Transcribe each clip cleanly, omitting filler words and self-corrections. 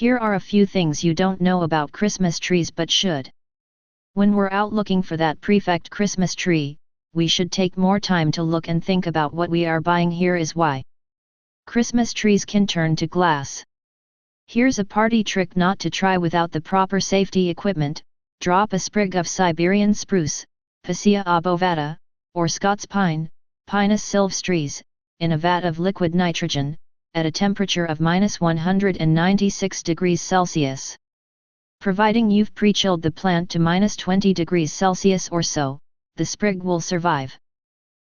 Here are a few things you don't know about Christmas trees but should. When we're out looking for that perfect Christmas tree, we should take more time to look and think about what we are buying. Here is why. Christmas trees can turn to glass. Here's a party trick not to try without the proper safety equipment. Drop a sprig of Siberian spruce, Picea obovata, or Scots pine, Pinus sylvestris, in a vat of liquid nitrogen, at a temperature of -196 degrees Celsius. Providing you've pre-chilled the plant to -20 degrees Celsius or so, the sprig will survive.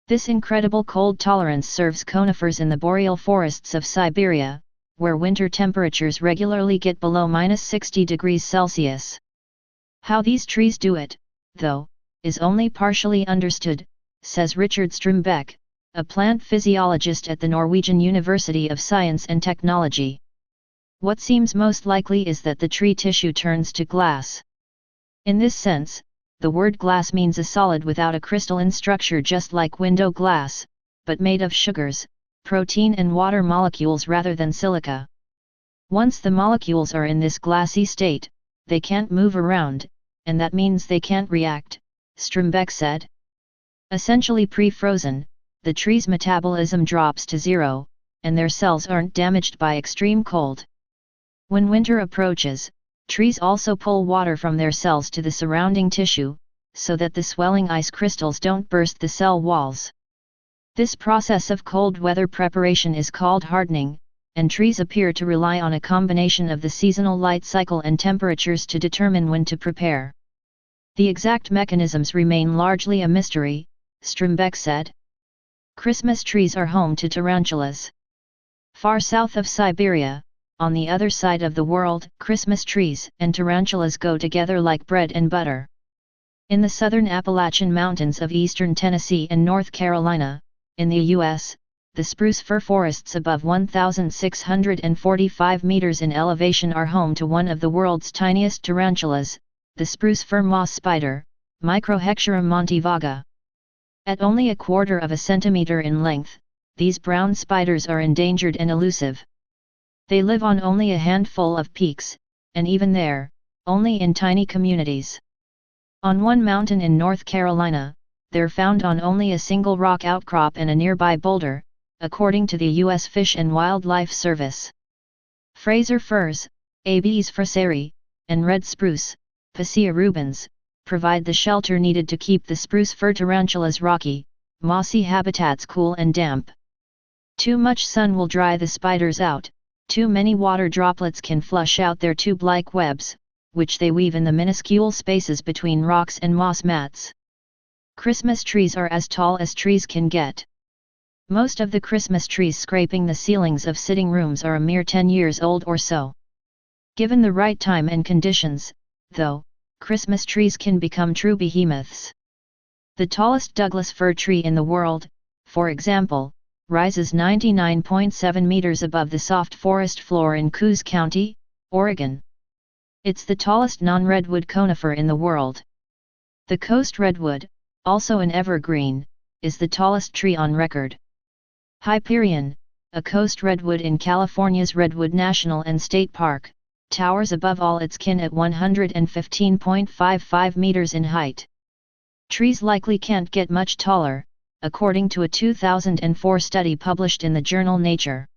This incredible cold tolerance serves conifers in the boreal forests of Siberia, where winter temperatures regularly get below -60 degrees Celsius. How these trees do it, though, is only partially understood, says Richard Strömbeck, a plant physiologist at the Norwegian University of Science and Technology. What seems most likely is that the tree tissue turns to glass. In this sense, the word glass means a solid without a crystalline structure, just like window glass, but made of sugars, protein and water molecules rather than silica. Once the molecules are in this glassy state, they can't move around, and that means they can't react, Strömbeck said. Essentially pre-frozen, the tree's metabolism drops to zero, and their cells aren't damaged by extreme cold. When winter approaches, trees also pull water from their cells to the surrounding tissue, so that the swelling ice crystals don't burst the cell walls. This process of cold weather preparation is called hardening, and trees appear to rely on a combination of the seasonal light cycle and temperatures to determine when to prepare. The exact mechanisms remain largely a mystery, Strömbeck said. Christmas trees are home to tarantulas. Far south of Siberia, on the other side of the world, Christmas trees and tarantulas go together like bread and butter. In the southern Appalachian Mountains of eastern Tennessee and North Carolina, in the U.S., the spruce fir forests above 1,645 meters in elevation are home to one of the world's tiniest tarantulas, the spruce fir moss spider, Microhexerum montivaga. At only 1/4 centimeter in length, these brown spiders are endangered and elusive. They live on only a handful of peaks, and even there, only in tiny communities. On one mountain in North Carolina, they're found on only a single rock outcrop and a nearby boulder, according to the U.S. Fish and Wildlife Service. Fraser firs, Abies fraseri, and red spruce, Picea rubens, provide the shelter needed to keep the spruce fir tarantulas' rocky, mossy habitats cool and damp. Too much sun will dry the spiders out, too many water droplets can flush out their tube-like webs, which they weave in the minuscule spaces between rocks and moss mats. Christmas trees are as tall as trees can get. Most of the Christmas trees scraping the ceilings of sitting rooms are a mere 10 years old or so. Given the right time and conditions, though, Christmas trees can become true behemoths. The tallest Douglas fir tree in the world, for example, rises 99.7 meters above the soft forest floor in Coos County, Oregon. It's the tallest non-redwood conifer in the world. The coast redwood, also an evergreen, is the tallest tree on record. Hyperion, a coast redwood in California's Redwood National and State Park, towers above all its kin at 115.55 meters in height. Trees likely can't get much taller, according to a 2004 study published in the journal Nature.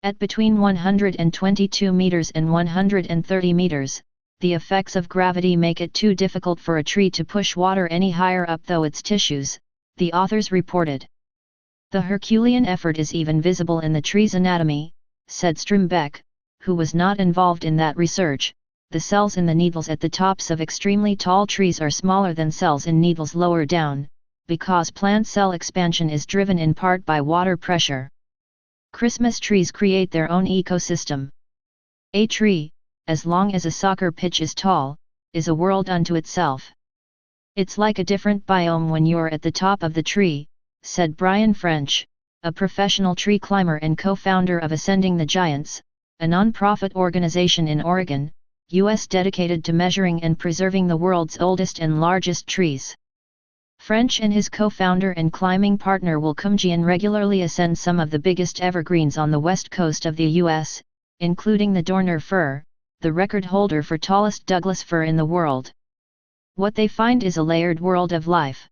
At between 122 meters and 130 meters, the effects of gravity make it too difficult for a tree to push water any higher up through its tissues, the authors reported. The Herculean effort is even visible in the tree's anatomy, said Strömbeck, who was not involved in that research. The cells in the needles at the tops of extremely tall trees are smaller than cells in needles lower down, because plant cell expansion is driven in part by water pressure. Christmas trees create their own ecosystem. A tree, as long as a soccer pitch is tall, is a world unto itself. It's like a different biome when you're at the top of the tree, said Brian French, a professional tree climber and co-founder of Ascending the Giants, a non-profit organization in Oregon, U.S. dedicated to measuring and preserving the world's oldest and largest trees. French and his co-founder and climbing partner Will Kumjian regularly ascend some of the biggest evergreens on the west coast of the U.S., including the Dorner fir, the record holder for tallest Douglas fir in the world. What they find is a layered world of life.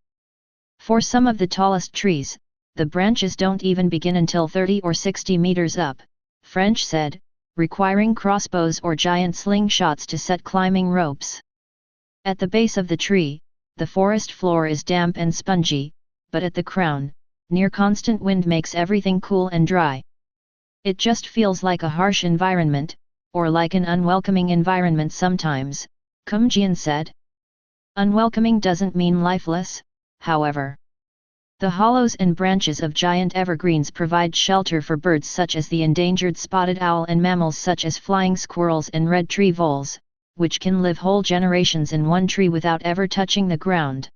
For some of the tallest trees, the branches don't even begin until 30 or 60 meters up, French said, requiring crossbows or giant slingshots to set climbing ropes. At the base of the tree, the forest floor is damp and spongy, but at the crown, near constant wind makes everything cool and dry. It just feels like a harsh environment, or like an unwelcoming environment sometimes, Kumjian said. Unwelcoming doesn't mean lifeless, however. The hollows and branches of giant evergreens provide shelter for birds such as the endangered spotted owl and mammals such as flying squirrels and red tree voles, which can live whole generations in one tree without ever touching the ground.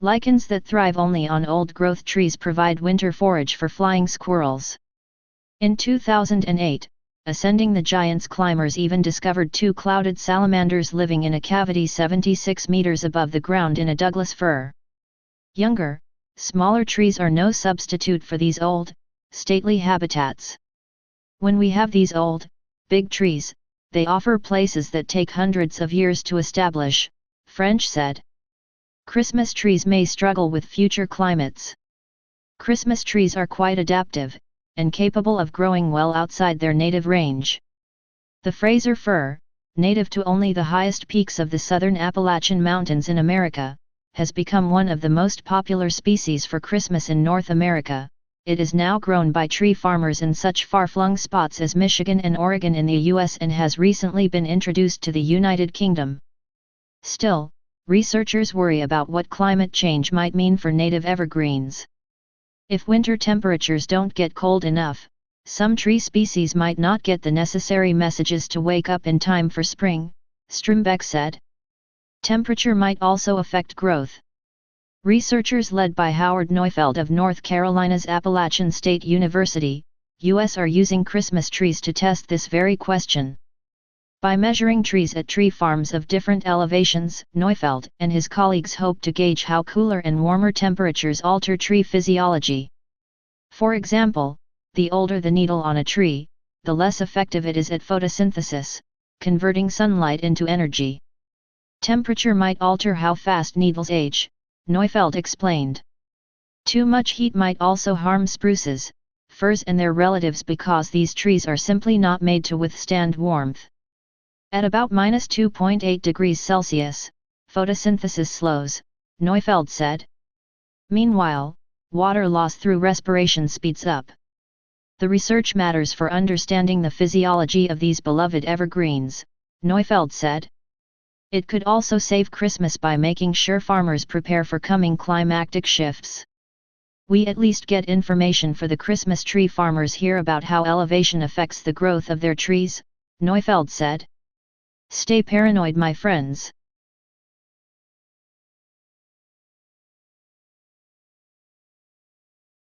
Lichens that thrive only on old-growth trees provide winter forage for flying squirrels. In 2008, ascending the giant's climbers even discovered 2 clouded salamanders living in a cavity 76 meters above the ground in a Douglas fir. Younger, smaller trees are no substitute for these old, stately habitats. When we have these old, big trees, they offer places that take hundreds of years to establish, French said. Christmas trees may struggle with future climates. Christmas trees are quite adaptive, and capable of growing well outside their native range. The Fraser fir, native to only the highest peaks of the southern Appalachian Mountains in America, has become one of the most popular species for Christmas in North America. It is now grown by tree farmers in such far-flung spots as Michigan and Oregon in the US and has recently been introduced to the United Kingdom. Still, researchers worry about what climate change might mean for native evergreens. If winter temperatures don't get cold enough, some tree species might not get the necessary messages to wake up in time for spring, Strombeck said. Temperature might also affect growth. Researchers led by Howard Neufeld of North Carolina's Appalachian State University, US are using Christmas trees to test this very question. By measuring trees at tree farms of different elevations, Neufeld and his colleagues hope to gauge how cooler and warmer temperatures alter tree physiology. For example, the older the needle on a tree, the less effective it is at photosynthesis, converting sunlight into energy. Temperature might alter how fast needles age, Neufeld explained. Too much heat might also harm spruces, firs and their relatives because these trees are simply not made to withstand warmth. At about -2.8 degrees Celsius, photosynthesis slows, Neufeld said. Meanwhile, water loss through respiration speeds up. The research matters for understanding the physiology of these beloved evergreens, Neufeld said. It could also save Christmas by making sure farmers prepare for coming climatic shifts. We at least get information for the Christmas tree farmers here about how elevation affects the growth of their trees, Neufeld said. Stay paranoid, my friends.